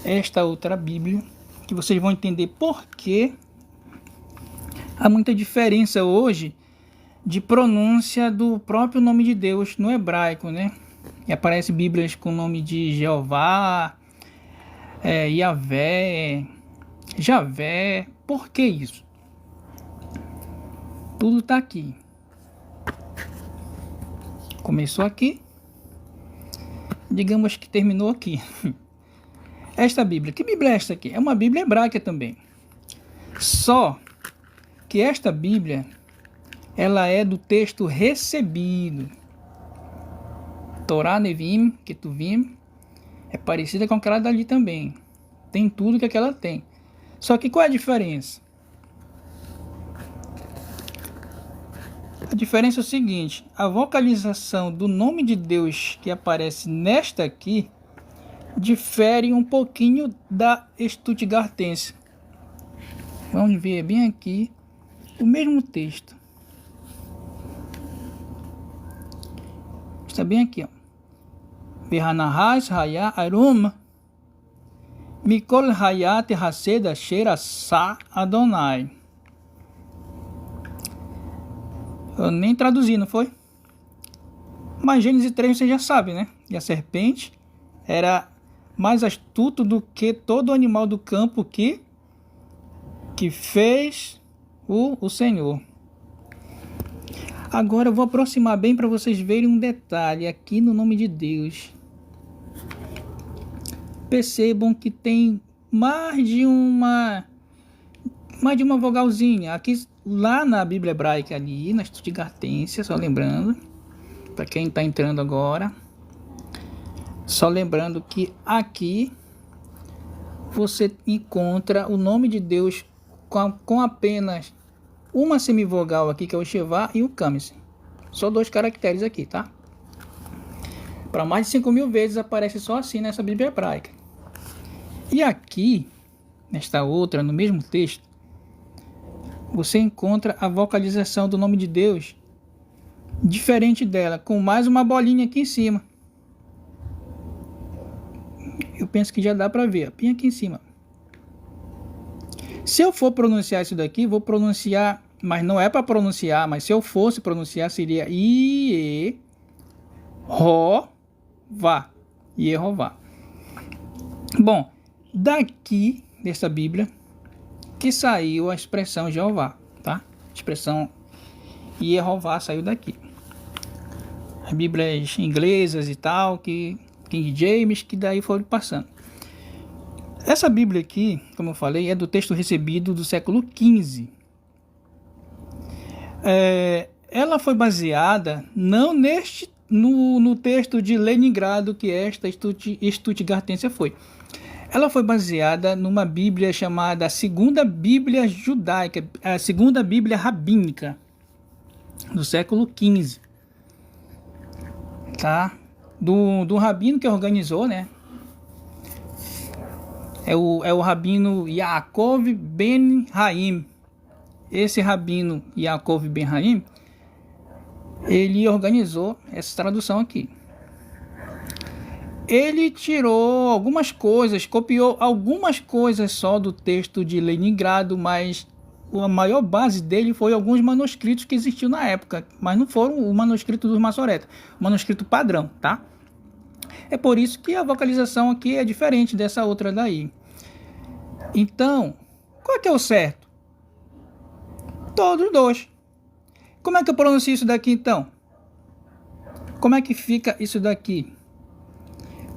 esta outra Bíblia, que vocês vão entender por que há muita diferença hoje de pronúncia do próprio nome de Deus no hebraico, né? E aparece Bíblias com o nome de Jeová, Yahvé, Javé. Por que isso? Tudo está aqui. Começou aqui, digamos que terminou aqui. Esta Bíblia, que Bíblia é esta aqui? É uma Bíblia hebraica também. Só que esta Bíblia, ela é do texto recebido. Torá, Nevim, Ketuvim, é parecida com aquela dali também. Tem tudo que aquela tem. Só que qual é a diferença? A diferença é o seguinte: a vocalização do nome de Deus que aparece nesta aqui difere um pouquinho da Stuttgartense. Vamos ver bem aqui o mesmo texto. Está bem aqui, ó. Behanahas Haya Aroma Mikol Hayat Haseda Shera Sa Adonai. Eu nem traduzi, não foi? Mas Gênesis 3 você já sabe, né? E a serpente era mais astuto do que todo animal do campo que fez o Senhor. Agora eu vou aproximar bem para vocês verem um detalhe aqui no nome de Deus. Percebam que tem mais de uma vogalzinha. Aqui, lá na Bíblia hebraica ali, na Stuttgartense, só lembrando, para quem está entrando agora, só lembrando que aqui você encontra o nome de Deus com apenas uma semivogal aqui, que é o Shevá, e o Kames. Só 2 caracteres aqui, tá? Para mais de 5.000 vezes aparece só assim nessa Bíblia hebraica. E aqui, nesta outra, no mesmo texto, você encontra a vocalização do nome de Deus diferente dela, com mais uma bolinha aqui em cima. Eu penso que já dá para ver, bem aqui em cima. Se eu for pronunciar isso daqui, vou pronunciar, mas não é para pronunciar, mas se eu fosse pronunciar seria Iehová. Iehová. Bom, daqui dessa Bíblia que saiu a expressão Jeová, tá? A expressão Iehová saiu daqui. As Bíblias inglesas e tal, que King James, que daí foram passando. Essa Bíblia aqui, como eu falei, é do texto recebido do século XV. Ela foi baseada não no texto de Leningrado que esta Stuttgartense foi. Ela foi baseada numa Bíblia chamada Segunda Bíblia Judaica, a Segunda Bíblia Rabínica, do século XV. Tá? Do rabino que organizou, né? É o rabino Yaakov Ben Haim. Esse rabino Yaakov Ben Haim, ele organizou essa tradução aqui. Ele tirou algumas coisas, copiou algumas coisas só do texto de Leningrado, mas a maior base dele foi alguns manuscritos que existiam na época, mas não foram o manuscrito dos maçoretas, o manuscrito padrão, tá? É por isso que a vocalização aqui é diferente dessa outra daí. Então, qual é que é o certo? Todos 2. Como é que eu pronuncio isso daqui então? Como é que fica isso daqui?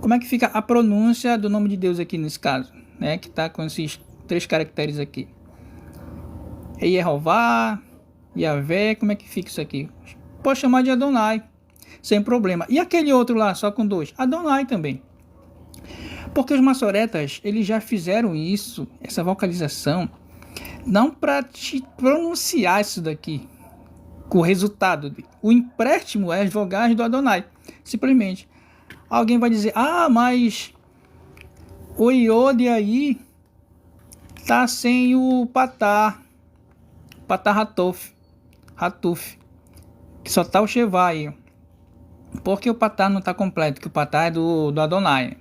Como é que fica a pronúncia do nome de Deus aqui nesse caso, né? Que está com esses 3 caracteres aqui. É Yehová, Yahvé, como é que fica isso aqui? Pode chamar de Adonai, sem problema. E aquele outro lá, só com 2? Adonai também. Porque os maçoretas, eles já fizeram isso, essa vocalização, não para te pronunciar isso daqui, com o resultado. O empréstimo é as vogais do Adonai, simplesmente. Alguém vai dizer, mas o iode aí tá sem o patá Hatuf, que só tá o Shevá aí. Porque o patá não tá completo, que o patá é do Adonai.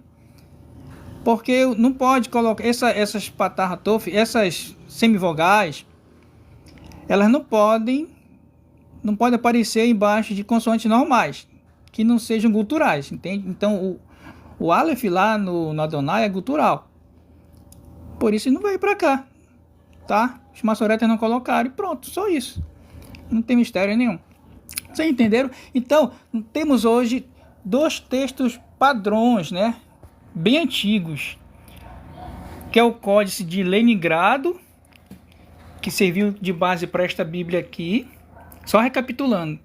Porque não pode colocar essas patarratof, essas semivogais, elas não podem aparecer embaixo de consoantes normais, que não sejam guturais, entende? Então o Aleph lá no Adonai é gutural. Por isso não veio para cá, tá? Os maçoretas não colocaram e pronto, só isso. Não tem mistério nenhum. Vocês entenderam? Então, temos hoje 2 textos padrões, né? Bem antigos, que é o Códice de Leningrado, que serviu de base para esta Bíblia aqui, só recapitulando,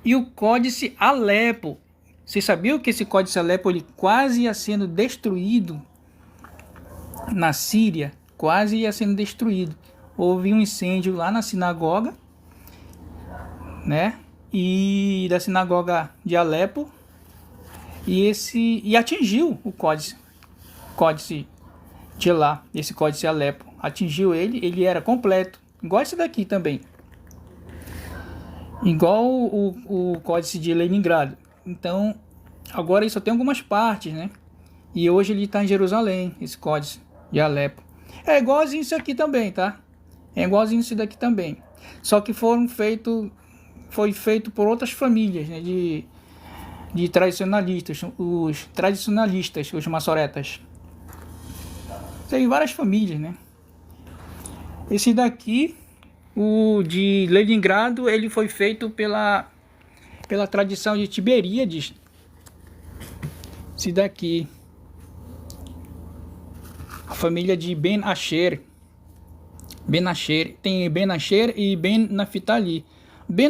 e o Códice Alepo. Vocês sabiam que esse Códice Alepo ele quase ia sendo destruído na Síria? Quase ia sendo destruído. Houve um incêndio lá na sinagoga, né? E da sinagoga de Alepo, e atingiu o códice de lá, esse códice Alepo. Atingiu ele era completo, igual esse daqui também. Igual o códice de Leningrado. Então, agora ele só tem algumas partes, né? E hoje ele está em Jerusalém, esse códice de Alepo. É igualzinho isso aqui também, tá? É igualzinho isso daqui também. Só que foi feito por outras famílias, né? De tradicionalistas, os maçoretas. Tem várias famílias, né? Esse daqui, o de Leningrado, ele foi feito pela tradição de Tiberíades. Esse daqui, a família de Ben Asher. Tem Ben Asher e Ben Naphtali. Ben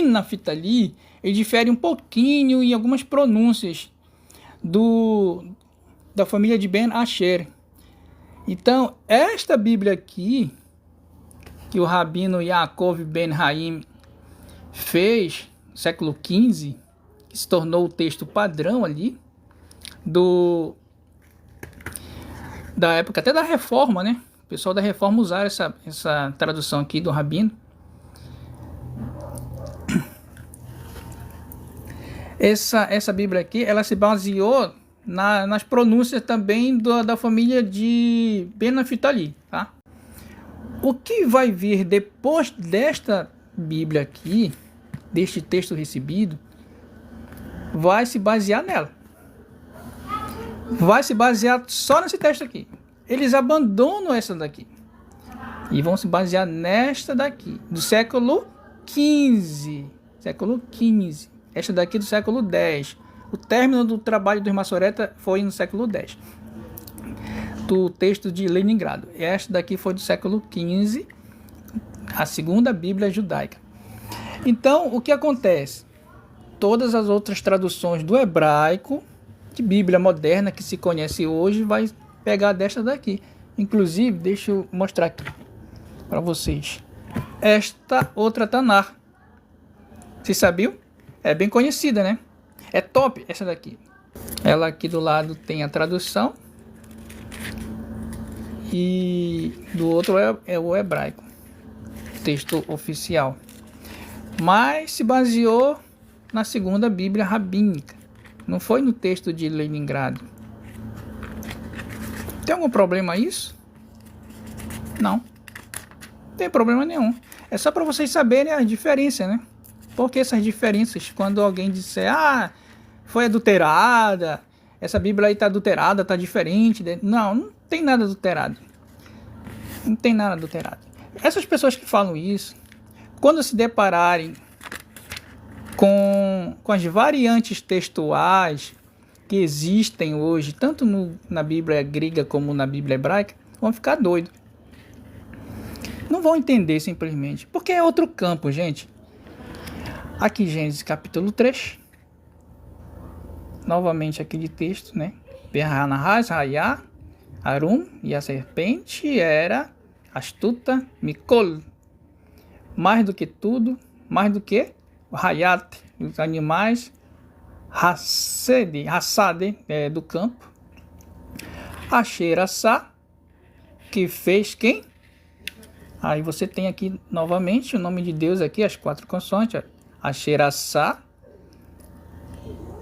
Naphtali, ele difere um pouquinho em algumas pronúncias da família de Ben Asher. Então, esta Bíblia aqui, que o rabino Yaakov Ben Haim fez no século XV, que se tornou o texto padrão ali, da época até da Reforma, né? O pessoal da Reforma usaram essa tradução aqui do rabino. Essa Bíblia aqui, ela se baseou nas pronúncias também da família de Ben Naphtali, tá? O que vai vir depois desta Bíblia aqui, deste texto recebido, vai se basear nela. Vai se basear só nesse texto aqui. Eles abandonam essa daqui e vão se basear nesta daqui, do século XV. Esta daqui do século X. O término do trabalho dos maçoretas foi no século X. Do texto de Leningrado. Esta daqui foi do século XV, a segunda Bíblia judaica. Então, o que acontece? Todas as outras traduções do hebraico, de Bíblia moderna que se conhece hoje, vai pegar desta daqui. Inclusive, deixa eu mostrar aqui para vocês. Esta outra Tanar. Vocês sabiam? É bem conhecida, né? É top essa daqui. Ela aqui do lado tem a tradução. E do outro é o hebraico. Texto oficial. Mas se baseou na segunda Bíblia rabínica. Não foi no texto de Leningrado. Tem algum problema isso? Não. Não tem problema nenhum. É só para vocês saberem a diferença, né? Porque essas diferenças, quando alguém disser, foi adulterada, essa Bíblia aí está adulterada, está diferente. Não tem nada adulterado. Não tem nada adulterado. Essas pessoas que falam isso, quando se depararem com as variantes textuais que existem hoje, tanto na Bíblia grega como na Bíblia hebraica, vão ficar doidos. Não vão entender simplesmente, porque é outro campo, gente. Aqui, Gênesis capítulo 3. Novamente aquele texto, né? Berranahaz, Rayá, Arum, e a serpente era astuta, Mikol. Mais do que tudo, mais do que o Hayat, os animais, Hassade, do campo. Asher-Assá, que fez quem? Aí você tem aqui novamente o nome de Deus aqui, as 4 consoantes. Asher-Assá,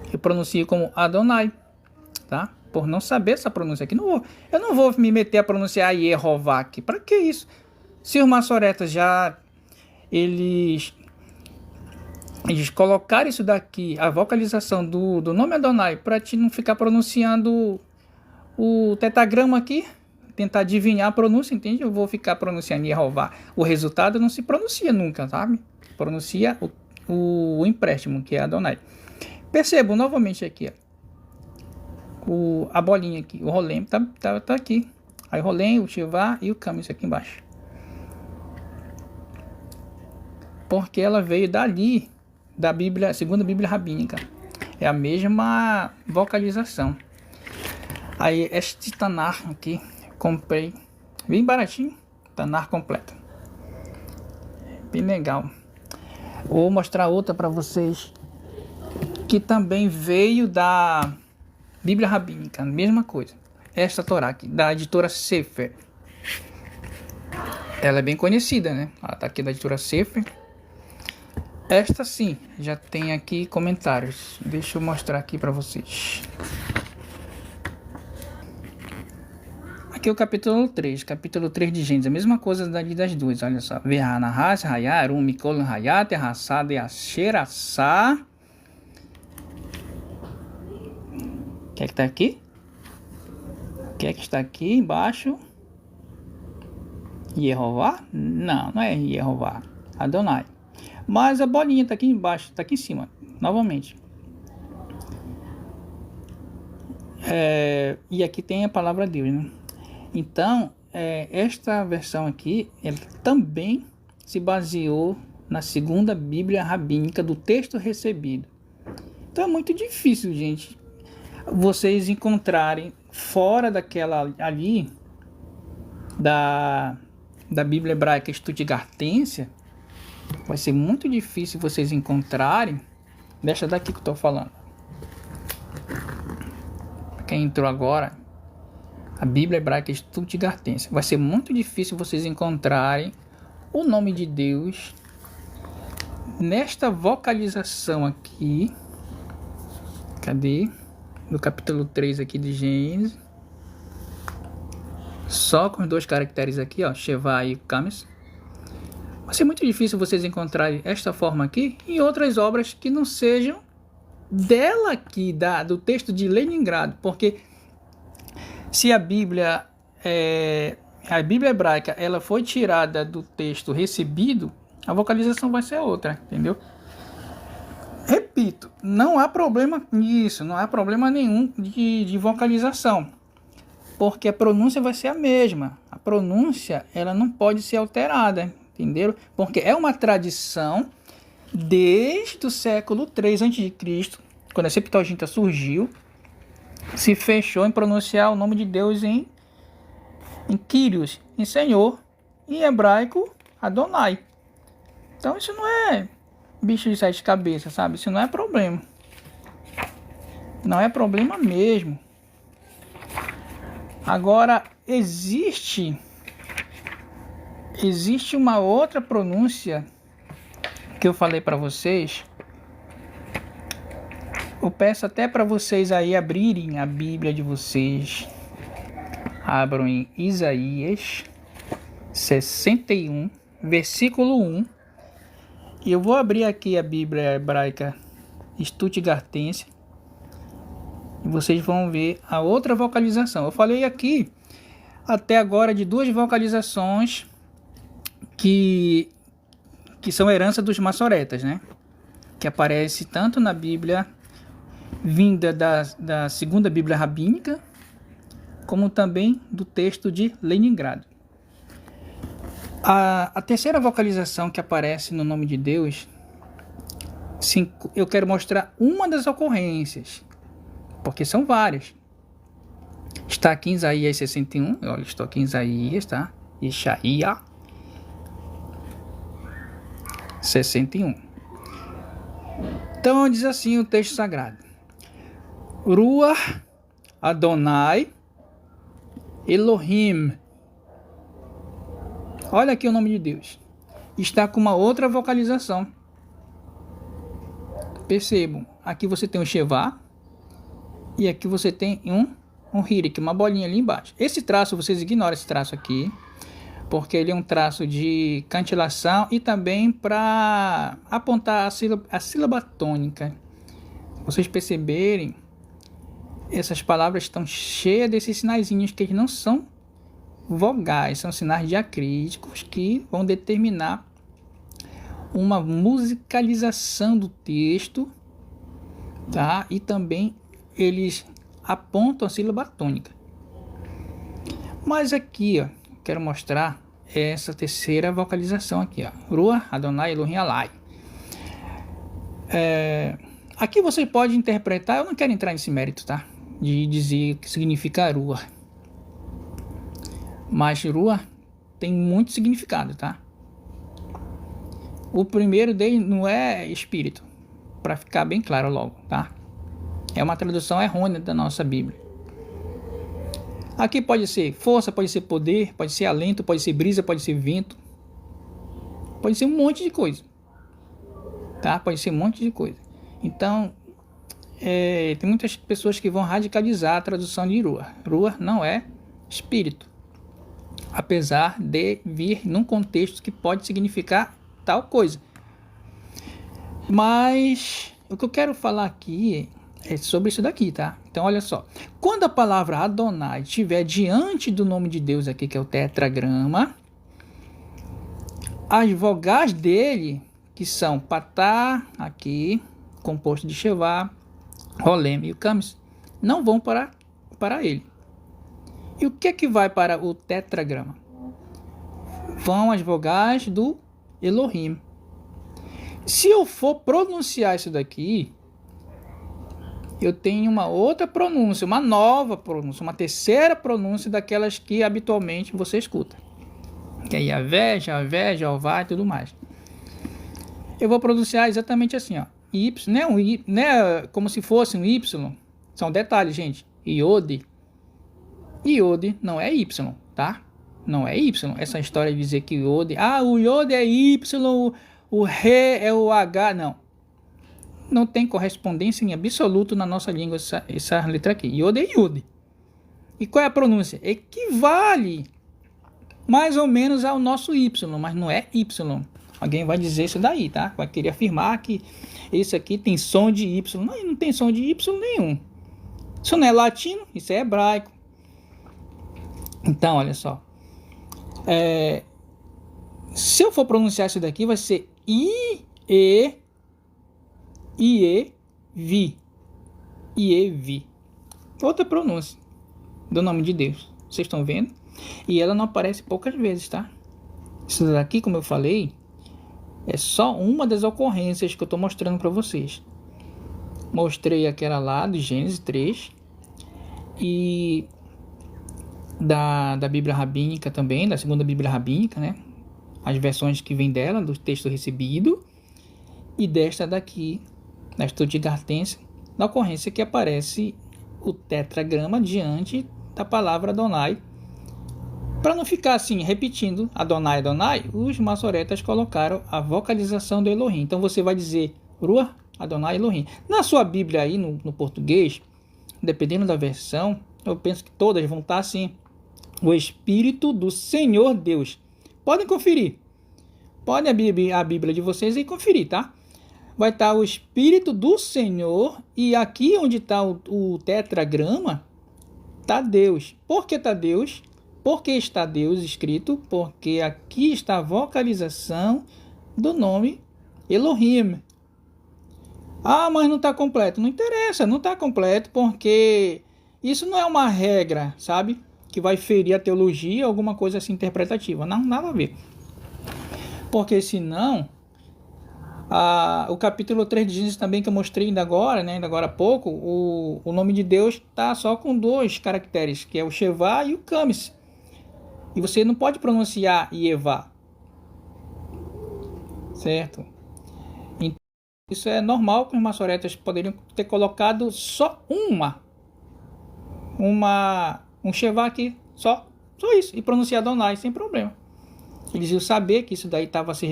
que pronuncia como Adonai, tá? por não saber essa pronúncia aqui. Eu não vou me meter a pronunciar Yehová aqui. Para que isso? Se os maçoretas já eles colocaram isso daqui, a vocalização do nome Adonai, para te não ficar pronunciando o tetagrama aqui, tentar adivinhar a pronúncia, entende? Eu vou ficar pronunciando Yehová. O resultado não se pronuncia nunca, sabe? Pronuncia o empréstimo, que é Adonai. Percebam novamente aqui, ó, a bolinha aqui, o rolem tá aqui. Aí o rolem, o Shivá e o Camis aqui embaixo. Porque ela veio dali, da Bíblia, segunda Bíblia Rabínica. É a mesma vocalização. Aí este Tanar aqui, comprei bem baratinho, Tanar completo. Bem legal. Vou mostrar outra para vocês, que também veio da Bíblia Rabínica, mesma coisa. Esta Torá aqui, da editora Sefer. Ela é bem conhecida, né? Ela tá aqui da editora Sefer. Esta sim, já tem aqui comentários. Deixa eu mostrar aqui para vocês. Aqui é o capítulo 3 de Gênesis, a mesma coisa dali das duas, olha só. Verhanahas, Hayarum, Mikol, Hayat, Hassad, Asherassá. O que é que está aqui? O que é que está aqui embaixo? Yehová? Não, não é Yehová. Adonai. Mas a bolinha está aqui embaixo, está aqui em cima, novamente. E aqui tem a palavra Deus, né? Então, esta versão aqui, ela também se baseou na segunda Bíblia Rabínica do texto recebido. Então é muito difícil, gente, vocês encontrarem fora daquela ali, da Bíblia Hebraica Stuttgartense. Vai ser muito difícil vocês encontrarem dessa daqui que eu estou falando. Quem entrou agora, a Bíblia Hebraica Stuttgartense. Vai ser muito difícil vocês encontrarem o nome de Deus nesta vocalização aqui. Cadê? No capítulo 3 aqui de Gênesis. Só com os dois caracteres aqui, ó, Shevá e Camis. Vai ser muito difícil vocês encontrarem esta forma aqui em outras obras que não sejam dela aqui, do texto de Leningrado, porque se a Bíblia hebraica ela foi tirada do texto recebido, a vocalização vai ser outra, entendeu? Repito, não há problema nisso, não há problema nenhum de vocalização, porque a pronúncia vai ser a mesma. A pronúncia ela não pode ser alterada, entenderam? Porque é uma tradição desde o século 3 a.C., quando a Septuaginta surgiu, se fechou em pronunciar o nome de Deus em Kyrios, em Senhor, em hebraico, Adonai. Então isso não é bicho de 7 cabeças, sabe? Isso não é problema. Não é problema mesmo. Agora, existe uma outra pronúncia que eu falei para vocês. Eu peço até para vocês aí abrirem a Bíblia de vocês. Abram em Isaías 61, versículo 1. E eu vou abrir aqui a Bíblia Hebraica Stuttgartense. E vocês vão ver a outra vocalização. Eu falei aqui até agora de duas vocalizações que são herança dos maçoretas, né? Que aparece tanto na Bíblia vinda da segunda Bíblia Rabínica, como também do texto de Leningrado. A terceira vocalização que aparece no nome de Deus, eu quero mostrar uma das ocorrências, porque são várias. Está aqui em Isaías 61, olha, estou aqui em Isaías, tá? Ishaia 61. Então diz assim o texto sagrado: Ruach Adonai Elohim. Olha aqui o nome de Deus. Está com uma outra vocalização. Percebam, aqui você tem um Shevá e aqui você tem um um hirik, uma bolinha ali embaixo. Esse traço, vocês ignoram esse traço aqui, porque ele é um traço de cantilação e também para apontar a sílaba tônica. Vocês perceberem, essas palavras estão cheias desses sinaizinhos que eles não são vogais, são sinais diacríticos que vão determinar uma musicalização do texto, tá? E também eles apontam a sílaba tônica. Mas aqui, ó, quero mostrar essa terceira vocalização aqui, ó. Ruach Adonai Elohim Alai. Aqui você pode interpretar, eu não quero entrar nesse mérito, tá? De dizer o que significa Ruach. Mas Ruach tem muito significado, tá? O primeiro dele não é espírito, para ficar bem claro logo, tá? É uma tradução errônea da nossa Bíblia. Aqui pode ser força, pode ser poder, pode ser alento, pode ser brisa, pode ser vento. Pode ser um monte de coisa. Tá? Pode ser um monte de coisa. Então, tem muitas pessoas que vão radicalizar a tradução de Ruach. Ruach não é espírito. Apesar de vir num contexto que pode significar tal coisa. Mas o que eu quero falar aqui é sobre isso daqui, tá? Então, olha só. Quando a palavra Adonai estiver diante do nome de Deus aqui, que é o tetragrama, as vogais dele, que são Patá, aqui, composto de Shevá, Rolem e o Camis, não vão para ele. E o que é que vai para o tetragrama? Vão as vogais do Elohim. Se eu for pronunciar isso daqui, eu tenho uma outra pronúncia, uma nova pronúncia, uma terceira pronúncia daquelas que habitualmente você escuta. Que é Yavé, Javé, Jeová e tudo mais. Eu vou pronunciar exatamente assim, ó. Y, não é como se fosse um Y. São detalhes, gente. Iode. Iode não é Y, tá? Não é Y. Essa história de dizer que Iode... o Iode é Y, o Re é o H. Não tem correspondência em absoluto na nossa língua essa letra aqui. Iode é Iode. E qual é a pronúncia? Equivale mais ou menos ao nosso Y, mas não é Y. Alguém vai dizer isso daí, tá? Vai querer afirmar que esse aqui tem som de Y. Não tem som de Y nenhum. Isso não é latino, isso é hebraico. Então, olha só. Se eu for pronunciar isso daqui, vai ser Ievi. Outra pronúncia do nome de Deus. Vocês estão vendo? E ela não aparece poucas vezes, tá? Isso daqui, como eu falei, é só uma das ocorrências que eu estou mostrando para vocês. Mostrei aquela lá de Gênesis 3 e da Bíblia Rabínica também, da segunda Bíblia Rabínica, né? As versões que vêm dela, do texto recebido, e desta daqui, da Stuttgartense, da ocorrência que aparece o tetragrama diante da palavra Adonai. Para não ficar assim, repetindo Adonai, Adonai, os maçoretas colocaram a vocalização do Elohim. Então você vai dizer Ruach Adonai Elohim. Na sua Bíblia aí, no português, dependendo da versão, eu penso que todas vão estar assim: o Espírito do Senhor Deus. Podem conferir. Podem abrir a Bíblia de vocês e conferir, tá? Vai estar o Espírito do Senhor, e aqui onde está o tetragrama, está Deus. Por que está Deus? Porque está Deus escrito? Porque aqui está a vocalização do nome Elohim. Mas não está completo. Não interessa, não está completo, porque isso não é uma regra, sabe? Que vai ferir a teologia, alguma coisa assim interpretativa. Não, nada a ver. Porque senão, o capítulo 3 de Gênesis também, que eu mostrei ainda agora, né, ainda agora há pouco, o nome de Deus está só com 2 caracteres, que é o Shevá e o Camis. E você não pode pronunciar Ievá. Certo? Então, isso é normal que os maçoretas poderiam ter colocado só um Shevá aqui, só isso, e pronunciar Adonai sem problema. Eles iam saber que isso daí estava se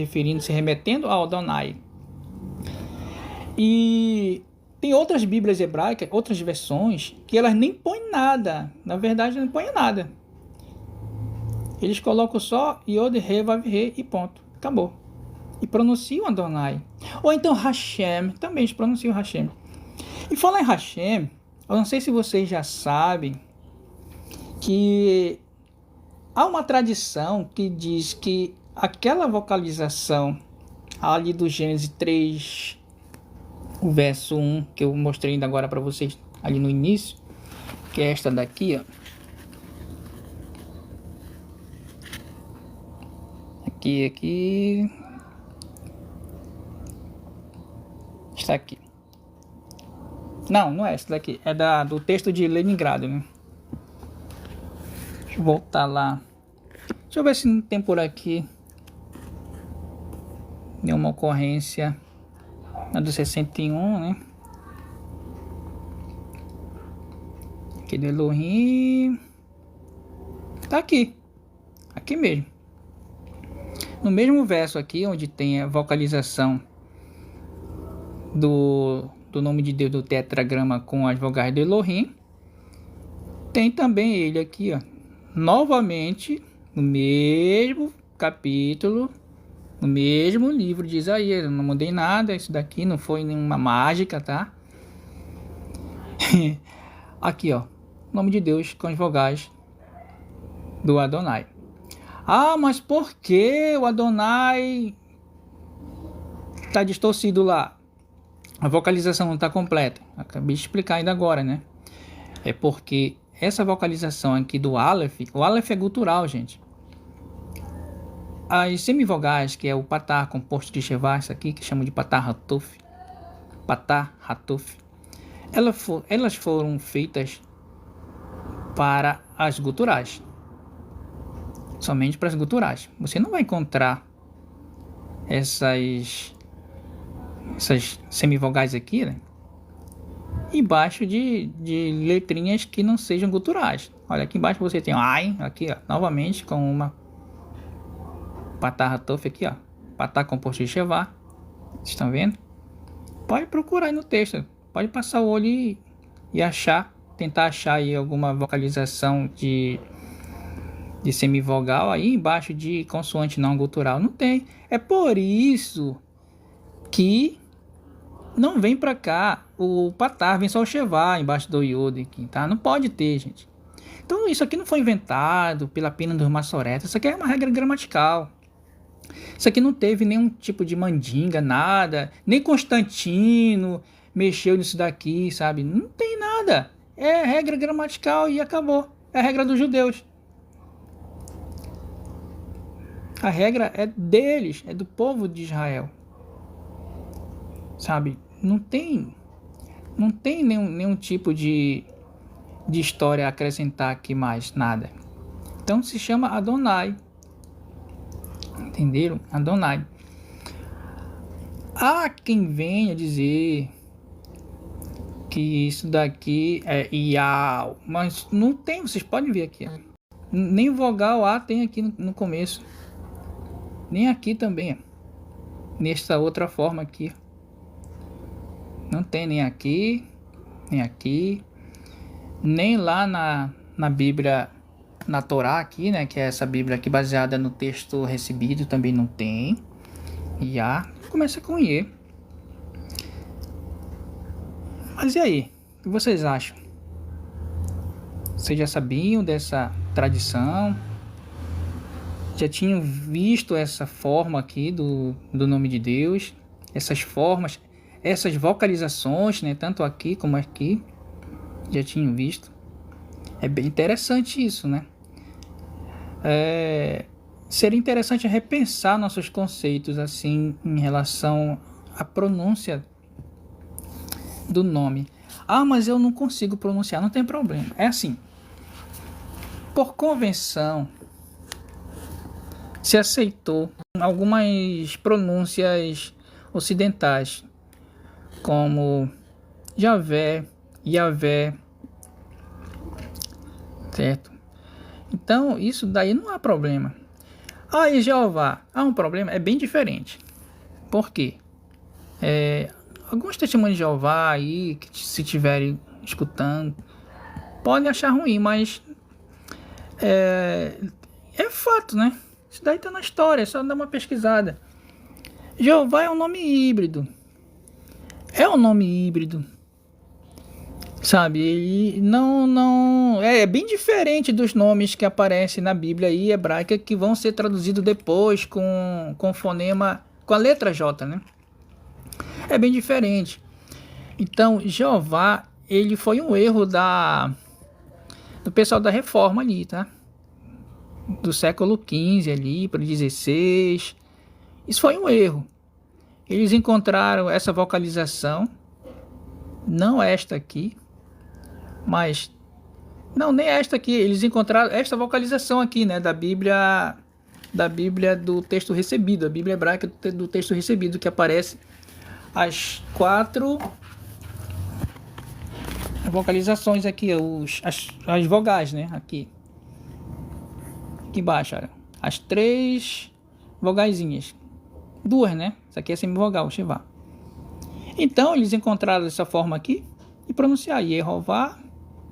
remetendo ao Adonai. E Tem outras Bíblias hebraicas, outras versões, que elas nem põem nada. Na verdade, não põem nada. Eles colocam só Yod, He, Vav, He e ponto. Acabou. E pronunciam Adonai. Ou então Hashem. Também eles pronunciam Hashem. E falar em Hashem, eu não sei se vocês já sabem que há uma tradição que diz que aquela vocalização ali do Gênesis 3, o verso 1, que eu mostrei ainda agora para vocês ali no início, que é esta daqui, ó. Aqui. Está aqui. Não é essa daqui. É do texto de Leningrado, né? Deixa eu voltar lá. Deixa eu ver se não tem por aqui nenhuma ocorrência. A do 61, né? Aqui do Elohim. Tá aqui. Aqui mesmo. No mesmo verso aqui, onde tem a vocalização do nome de Deus do tetragrama com as vogais do Elohim, tem também ele aqui, ó, novamente, no mesmo capítulo, no mesmo livro de Isaías. Eu não mudei nada, isso daqui não foi nenhuma mágica, tá? Aqui, ó, nome de Deus com as vogais do Adonai. Ah, mas por que o Adonai está distorcido lá? A vocalização não está completa. Acabei de explicar ainda agora, né? É porque essa vocalização aqui do Aleph, o Aleph é gutural, gente. As semivogais, que é o Patá composto de Shevá, isso aqui, que chamam de Patá Hatuf, elas foram feitas para as guturais. Somente para as guturais. Você não vai encontrar essas semivogais aqui, né, embaixo de letrinhas que não sejam guturais. Olha, aqui embaixo você tem o Ain, aqui, ó, novamente com uma Patá Hatuf aqui, ó, Patá composto de Shevá. Vocês estão vendo? Pode procurar aí no texto, pode passar o olho e achar, tentar achar aí alguma vocalização de semivogal aí embaixo de consoante não gutural. Não tem. É por isso que não vem para cá o Patá, vem só o Shevá embaixo do Yod aqui, tá? Não pode ter, gente. Então isso aqui não foi inventado pela pena dos maçoretas. Isso aqui é uma regra gramatical. Isso aqui não teve nenhum tipo de mandinga, nada. Nem Constantino mexeu nisso daqui, sabe? Não tem nada. É regra gramatical e acabou. É a regra dos judeus. A regra é deles, é do povo de Israel. Sabe? Não tem nenhum tipo de história a acrescentar aqui mais, nada. Então se chama Adonai. Entenderam? Adonai. Há quem venha dizer que isso daqui é Iau, mas não tem, vocês podem ver aqui. Nem vogal A tem aqui no começo. Nem aqui também, ó. Nesta outra forma aqui. Não tem nem aqui, nem lá na Bíblia, na Torá aqui, né? Que é essa Bíblia aqui baseada no texto recebido, também não tem. E A começa com I. Mas e aí? O que vocês acham? Vocês já sabiam dessa tradição? Já tinham visto essa forma aqui do nome de Deus? Essas formas, essas vocalizações, né? Tanto aqui como aqui. Já tinham visto. É bem interessante isso, né? Seria interessante repensar nossos conceitos assim em relação à pronúncia do nome. Ah, mas eu não consigo pronunciar. Não tem problema. É assim. Por convenção, se aceitou algumas pronúncias ocidentais, como Javé, Yavé, certo? Então, isso daí não há problema. E Jeová, há um problema? É bem diferente. Por quê? alguns testemunhos de Jeová aí, que se estiverem escutando, podem achar ruim, mas é fato, né? Isso daí tá na história, é só dar uma pesquisada. Jeová é um nome híbrido. É um nome híbrido. Sabe? Ele não é bem diferente dos nomes que aparecem na Bíblia aí, hebraica, que vão ser traduzidos depois com fonema, com a letra J, né? É bem diferente. Então, Jeová, ele foi um erro do pessoal da Reforma ali, tá? Do século XV ali para o XVI. Isso foi um erro. Eles encontraram essa vocalização, não esta aqui, mas não, nem esta aqui. Eles encontraram esta vocalização aqui, né, da Bíblia do texto recebido, a Bíblia hebraica do texto recebido, que aparece as 4 vocalizações aqui, as vogais, né, aqui embaixo, olha, as 3 vogaizinhas, 2, né, isso aqui é semivogal, Shivá. Então eles encontraram essa forma aqui e pronunciar Yehová.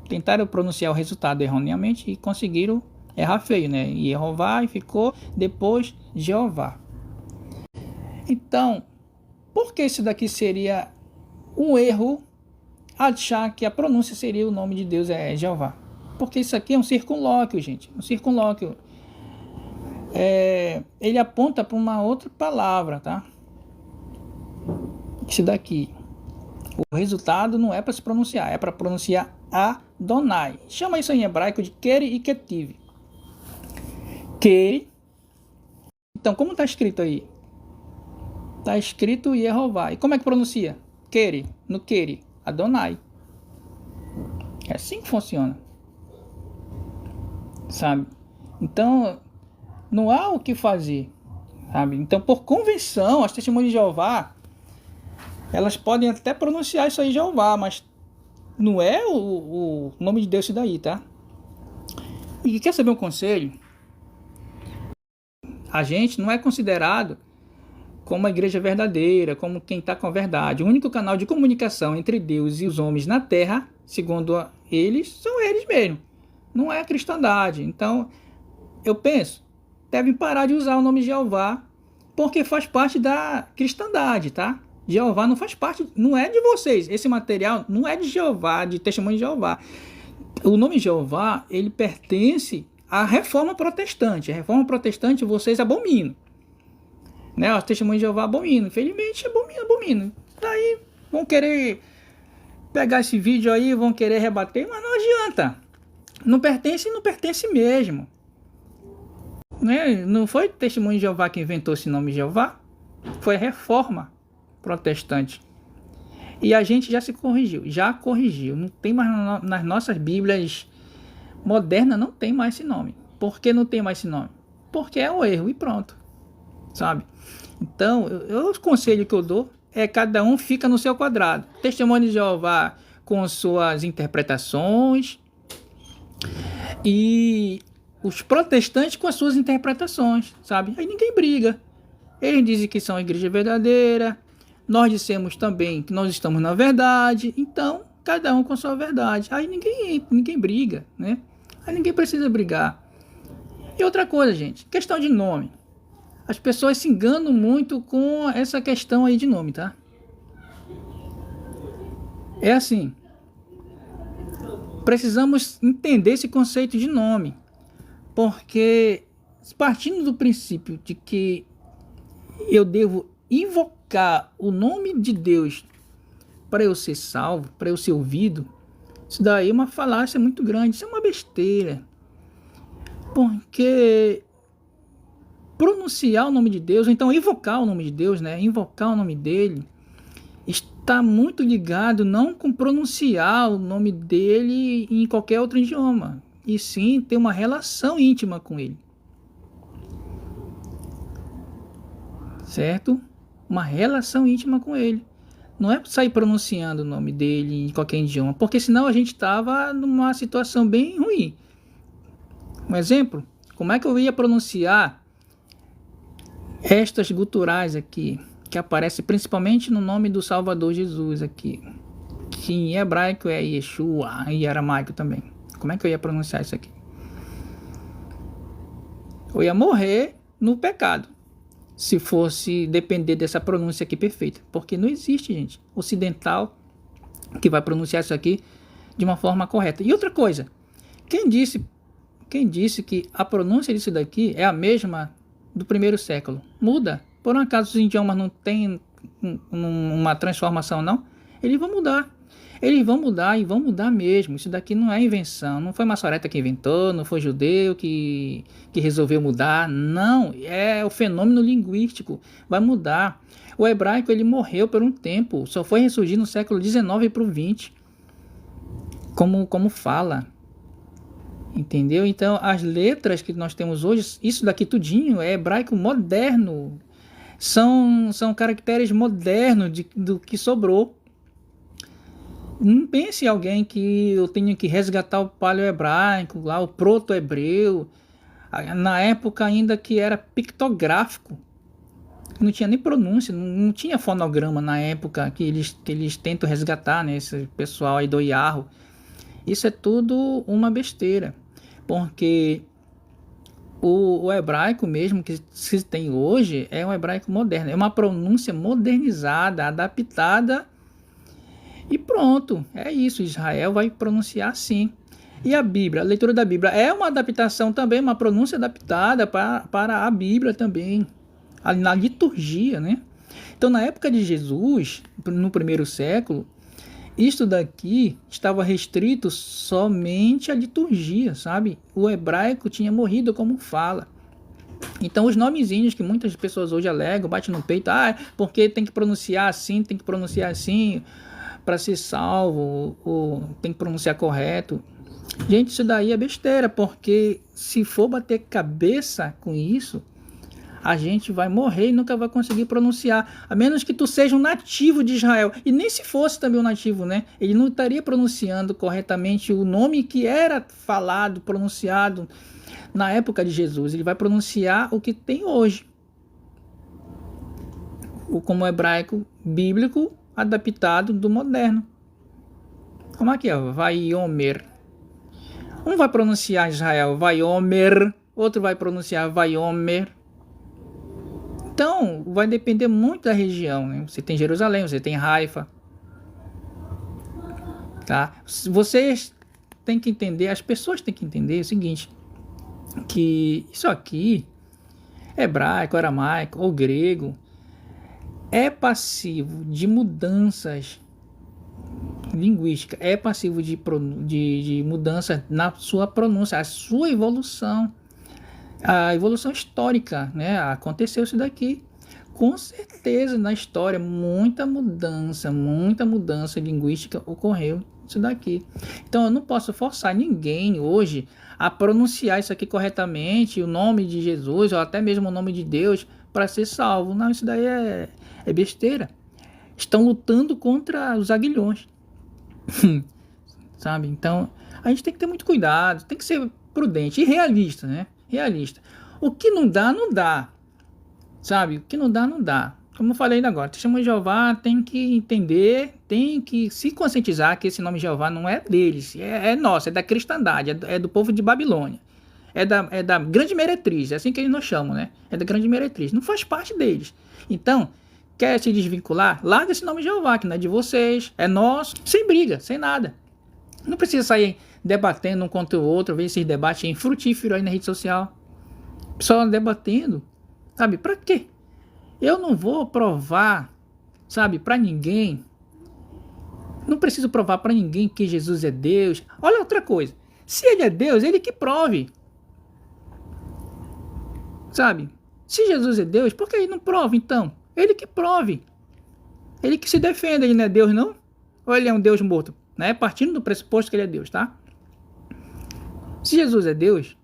Tentaram pronunciar o resultado erroneamente e conseguiram errar feio, né? Yehová, e ficou depois Jeová. Então, por que isso daqui seria um erro achar que a pronúncia seria o nome de Deus é Jeová? Porque isso aqui é um circunlóquio, gente. Um circunlóquio. Ele aponta para uma outra palavra, tá? Isso daqui. O resultado não é para se pronunciar, é para pronunciar Adonai. Chama isso em hebraico de Keri e Ketiv. Keri. Então, como está escrito aí? Está escrito Yehová. E como é que pronuncia? Keri. No Keri. Adonai. É assim que funciona. Sabe? Então, não há o que fazer. Sabe? Então, por convenção, as testemunhas de Jeová, elas podem até pronunciar isso aí Jeová, mas não é o nome de Deus isso daí, tá? E quer saber um conselho? A gente não é considerado como a igreja verdadeira, como quem está com a verdade. O único canal de comunicação entre Deus e os homens na terra, segundo eles, são eles mesmos. Não é a cristandade. Então, eu penso, devem parar de usar o nome Jeová, porque faz parte da cristandade, tá? Jeová não faz parte, não é de vocês. Esse material não é de Jeová, de testemunho de Jeová. O nome Jeová, ele pertence à reforma protestante. A reforma protestante vocês abominam, né? Os testemunhos de Jeová abominam. Infelizmente, abominam. Daí vão querer pegar esse vídeo aí, vão querer rebater, mas não adianta. Não pertence mesmo. Né? Não foi o testemunho de Jeová que inventou esse nome Jeová. Foi a reforma protestante. E a gente já corrigiu. Não tem mais nas nossas Bíblias modernas, não tem mais esse nome. Por que não tem mais esse nome? Porque é um erro e pronto. Sabe? Então, o conselho que eu dou é cada um fica no seu quadrado. Testemunho de Jeová com suas interpretações e os protestantes com as suas interpretações, sabe? Aí ninguém briga. Eles dizem que são a igreja verdadeira. Nós dissemos também que nós estamos na verdade. Então, cada um com sua verdade. Aí ninguém briga, né? Aí ninguém precisa brigar. E outra coisa, gente. Questão de nome. As pessoas se enganam muito com essa questão aí de nome, tá? É assim. Precisamos entender esse conceito de nome. Porque, partindo do princípio de que eu devo invocar o nome de Deus para eu ser salvo, para eu ser ouvido, isso daí é uma falácia muito grande, isso é uma besteira. Porque pronunciar o nome de Deus, ou então invocar o nome de Deus, né? Invocar o nome dele, está muito ligado não com pronunciar o nome dele em qualquer outro idioma, e sim ter uma relação íntima com ele. Certo? Uma relação íntima com ele. Não é sair pronunciando o nome dele em qualquer idioma, porque senão a gente estava numa situação bem ruim. Um exemplo, como é que eu ia pronunciar estas guturais aqui? que aparece principalmente no nome do Salvador Jesus aqui, que em hebraico é Yeshua e aramaico também. Como é que eu ia pronunciar isso aqui? Eu ia morrer no pecado se fosse depender dessa pronúncia aqui perfeita, porque não existe, gente, ocidental que vai pronunciar isso aqui de uma forma correta. E outra coisa, quem disse que a pronúncia disso daqui é a mesma do primeiro século? Muda. Por um acaso os idiomas não têm uma transformação, não? Eles vão mudar. Eles vão mudar e vão mudar mesmo. Isso daqui não é invenção. Não foi Massoreta que inventou, não foi judeu que resolveu mudar. Não, é o fenômeno linguístico. Vai mudar. O hebraico ele morreu por um tempo. Só foi ressurgir no século XIX para o XX. Como fala. Entendeu? Então, as letras que nós temos hoje, isso daqui tudinho é hebraico moderno. São caracteres modernos do que sobrou. Não pense em alguém que eu tenho que resgatar o paleo-hebraico, lá, o proto-hebreu, na época ainda que era pictográfico. Não tinha nem pronúncia, não tinha fonograma na época que eles tentam resgatar, né, esse pessoal aí do Iarro. Isso é tudo uma besteira, porque o hebraico mesmo que se tem hoje é um hebraico moderno, é uma pronúncia modernizada, adaptada. E pronto, é isso, Israel vai pronunciar assim. E a Bíblia, a leitura da Bíblia é uma adaptação também, uma pronúncia adaptada para a Bíblia também, na liturgia, né? Então, na época de Jesus, no primeiro século, isto daqui estava restrito somente à liturgia, sabe? O hebraico tinha morrido como fala. Então, os nomezinhos que muitas pessoas hoje alegam, bate no peito, porque tem que pronunciar assim, para ser salvo, ou tem que pronunciar correto. Gente, isso daí é besteira, porque se for bater cabeça com isso, a gente vai morrer e nunca vai conseguir pronunciar, a menos que tu seja um nativo de Israel. E nem se fosse também um nativo, né? Ele não estaria pronunciando corretamente o nome que era falado, pronunciado na época de Jesus. Ele vai pronunciar o que tem hoje, como hebraico bíblico, adaptado do moderno. Como aqui, ó, Vaiomer. Um vai pronunciar Israel Vaiomer, outro vai pronunciar Vaiomer. Então, vai depender muito da região, né? Você tem Jerusalém, você tem Haifa. Tá? Vocês têm que entender, as pessoas têm que entender o seguinte, que isso aqui, hebraico, aramaico ou grego, é passivo de mudanças linguísticas, é passivo de mudança na sua pronúncia, a sua evolução, a evolução histórica, né? Aconteceu isso daqui, com certeza na história, muita mudança linguística ocorreu isso daqui. Então eu não posso forçar ninguém hoje a pronunciar isso aqui corretamente, o nome de Jesus, ou até mesmo o nome de Deus, para ser salvo. Não, isso daí é besteira. Estão lutando contra os aguilhões. Sabe? Então, a gente tem que ter muito cuidado, tem que ser prudente e realista, né? Realista. O que não dá, não dá. Sabe? O que não dá, não dá. Como eu falei ainda agora, testemunho de Jeová tem que entender, tem que se conscientizar que esse nome Jeová não é deles, é nosso, é da cristandade, é do povo de Babilônia. É da grande meretriz, é assim que eles nos chamam, né? É da grande meretriz, não faz parte deles. Então, quer se desvincular? Larga esse nome Jeová, que não é de vocês, é nosso, sem briga, sem nada. Não precisa sair debatendo um contra o outro, ver esses debates infrutíferos aí na rede social. Só debatendo, sabe? Pra quê? Eu não vou provar, sabe, pra ninguém. Não preciso provar pra ninguém que Jesus é Deus. Olha outra coisa, se ele é Deus, ele que prove. Sabe? Se Jesus é Deus, por que ele não prova então? Ele que prove. Ele que se defenda, ele não é Deus não? Ou ele é um Deus morto? Né? Partindo do pressuposto que ele é Deus, tá? Se Jesus é Deus,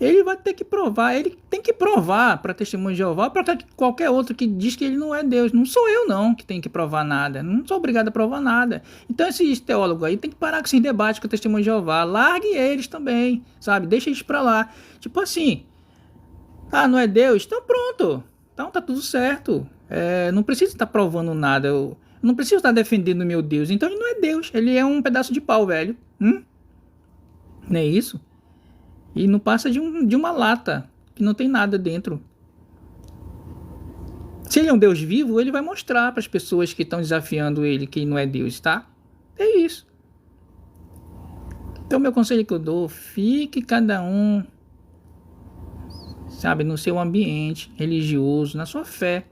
ele vai ter que provar, ele tem que provar para testemunho de Jeová, para qualquer outro que diz que ele não é Deus. Não sou eu não que tenho que provar nada, não sou obrigado a provar nada. Então esses teólogos aí tem que parar com esses debates com o testemunho de Jeová, largue eles também, sabe? Deixa eles para lá. Tipo assim, não é Deus? Então pronto, então tá tudo certo. Não preciso estar provando nada. Eu não preciso estar defendendo meu Deus. Então ele não é Deus. Ele é um pedaço de pau, velho. Não é isso? E não passa de uma lata que não tem nada dentro. Se ele é um Deus vivo, ele vai mostrar para as pessoas que estão desafiando ele que não é Deus, tá? É isso. Então, meu conselho que eu dou, fique cada um, sabe, no seu ambiente religioso, na sua fé.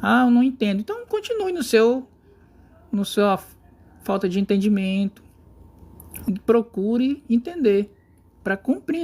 Eu não entendo. Então, continue no sua falta de entendimento. Procure entender para compreender.